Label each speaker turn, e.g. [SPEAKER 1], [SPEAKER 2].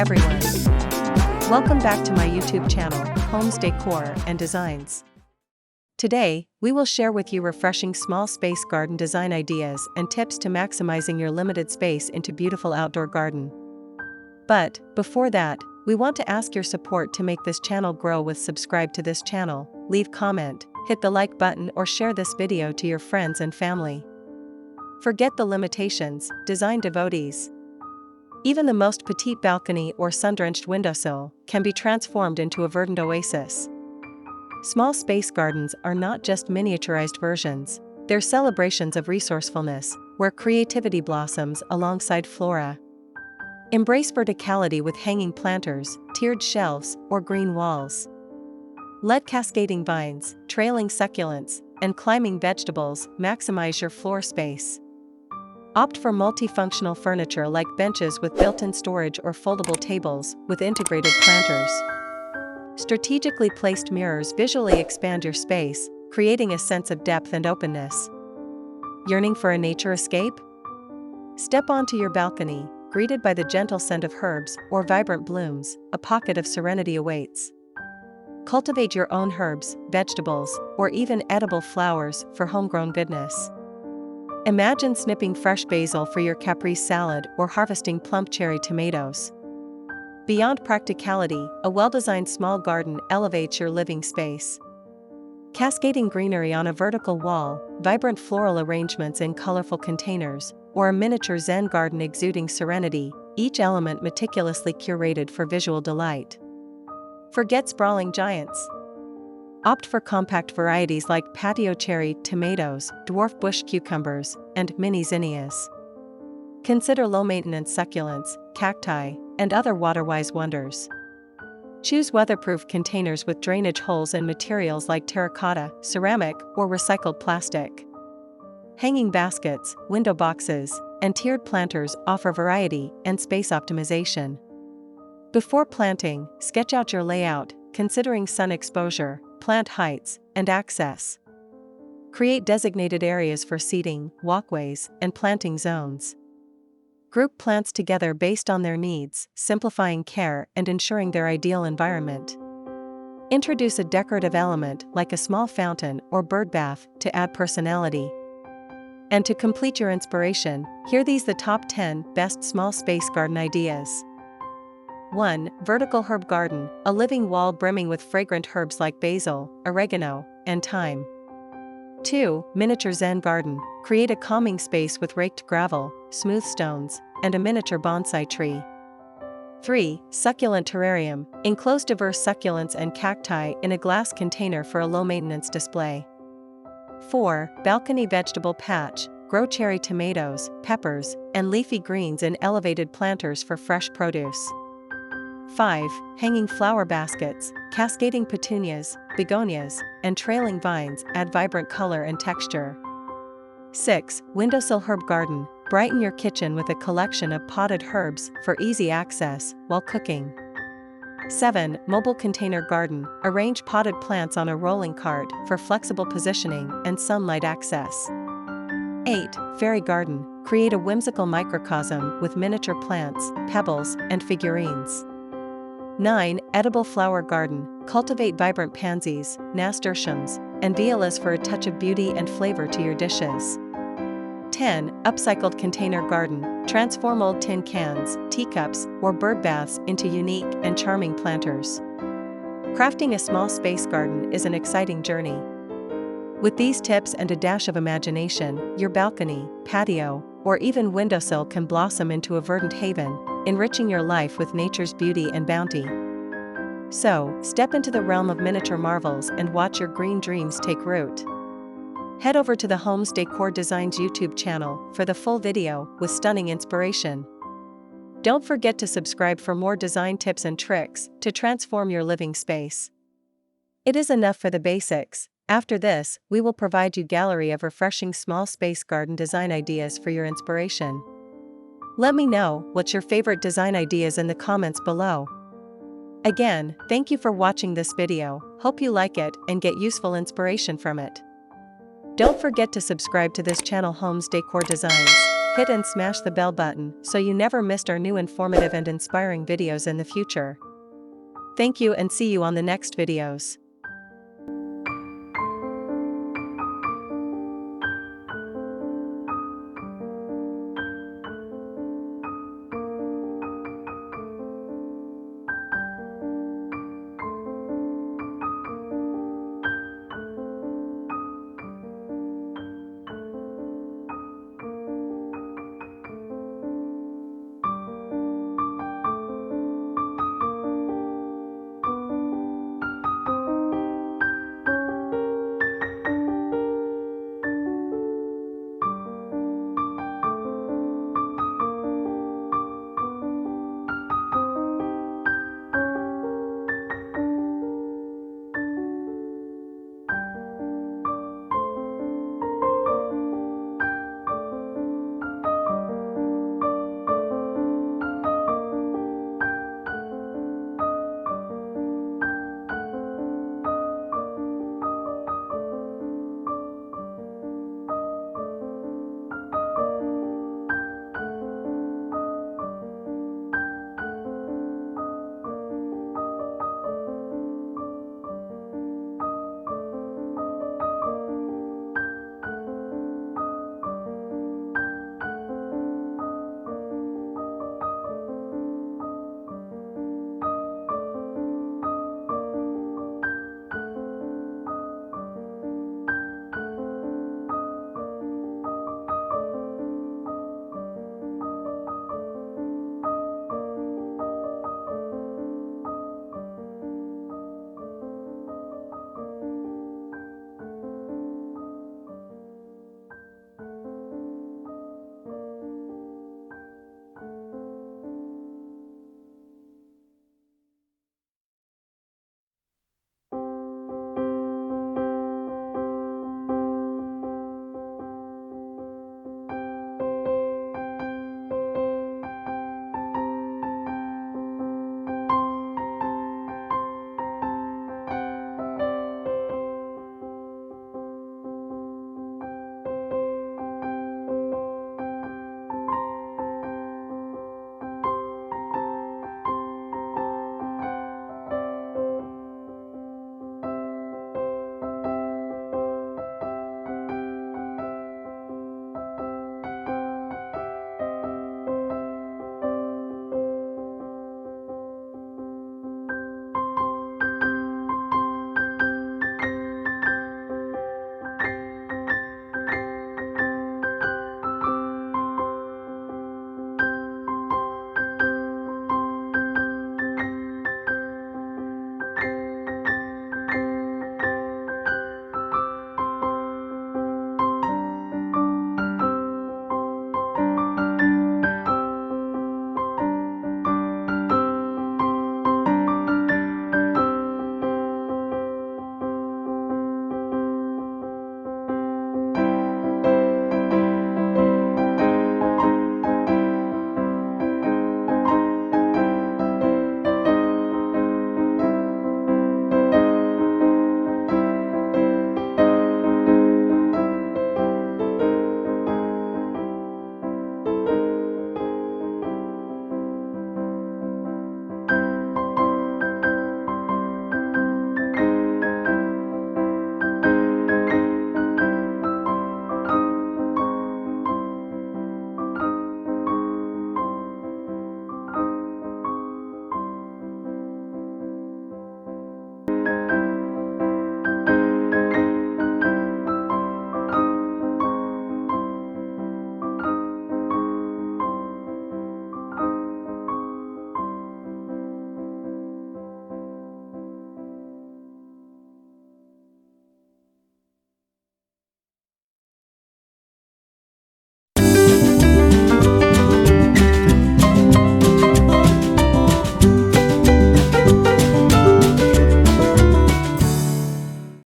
[SPEAKER 1] everyone. Welcome back to my YouTube channel, Homes Decor and Designs. Today, we will share with you refreshing small space garden design ideas and tips to maximizing your limited space into beautiful outdoor garden. But, before that, we want to ask your support to make this channel grow with subscribe to this channel, leave comment, hit the like button or share this video to your friends and family. Forget the limitations, design devotees. Even the most petite balcony or sun-drenched windowsill can be transformed into a verdant oasis. Small space gardens are not just miniaturized versions, they're celebrations of resourcefulness, where creativity blossoms alongside flora. Embrace verticality with hanging planters, tiered shelves, or green walls. Let cascading vines, trailing succulents, and climbing vegetables maximize your floor space. Opt for multifunctional furniture like benches with built-in storage or foldable tables with integrated planters. Strategically placed mirrors visually expand your space, creating a sense of depth and openness. Yearning for a nature escape? Step onto your balcony, greeted by the gentle scent of herbs or vibrant blooms, a pocket of serenity awaits. Cultivate your own herbs, vegetables, or even edible flowers for homegrown goodness. Imagine snipping fresh basil for your caprese salad or harvesting plump cherry tomatoes. Beyond practicality, a well-designed small garden elevates your living space. Cascading greenery on a vertical wall, vibrant floral arrangements in colorful containers, or a miniature Zen garden exuding serenity, each element meticulously curated for visual delight. Forget sprawling giants. Opt for compact varieties like patio cherry tomatoes, dwarf bush cucumbers, and mini zinnias. Consider low-maintenance succulents, cacti, and other water-wise wonders. Choose weatherproof containers with drainage holes and materials like terracotta, ceramic, or recycled plastic. Hanging baskets, window boxes, and tiered planters offer variety and space optimization. Before planting, sketch out your layout, considering sun exposure, plant heights, and access. Create designated areas for seating, walkways, and planting zones. Group plants together based on their needs, simplifying care and ensuring their ideal environment. Introduce a decorative element like a small fountain or bird bath to add personality. And to complete your inspiration, here these the top 10 best small space garden ideas. 1. Vertical herb garden, a living wall brimming with fragrant herbs like basil, oregano, and thyme. 2. Miniature Zen garden, create a calming space with raked gravel, smooth stones, and a miniature bonsai tree. 3. Succulent terrarium, enclose diverse succulents and cacti in a glass container for a low-maintenance display. 4. Balcony vegetable patch, grow cherry tomatoes, peppers, and leafy greens in elevated planters for fresh produce. 5. Hanging flower baskets, cascading petunias, begonias, and trailing vines add vibrant color and texture. 6. Windowsill herb garden, brighten your kitchen with a collection of potted herbs for easy access while cooking. 7. Mobile container garden, arrange potted plants on a rolling cart for flexible positioning and sunlight access. 8. Fairy garden, create a whimsical microcosm with miniature plants, pebbles, and figurines. 9. Edible flower garden, cultivate vibrant pansies, nasturtiums, and violas for a touch of beauty and flavor to your dishes. 10. Upcycled container garden, transform old tin cans, teacups, or bird baths into unique and charming planters. Crafting a small space garden is an exciting journey. With these tips and a dash of imagination, your balcony, patio, or even windowsill can blossom into a verdant haven, enriching your life with nature's beauty and bounty. So, step into the realm of miniature marvels and watch your green dreams take root. Head over to the Homes Decor Designs YouTube channel for the full video with stunning inspiration. Don't forget to subscribe for more design tips and tricks to transform your living space. It is enough for the basics. After this, we will provide you gallery of refreshing small space garden design ideas for your inspiration. Let me know what's your favorite design ideas in the comments below. Again, thank you for watching this video, hope you like it and get useful inspiration from it. Don't forget to subscribe to this channel Homes Decor Designs, Hit and smash the bell button so you never missed our new informative and inspiring videos in the future. Thank you and see you on the next videos.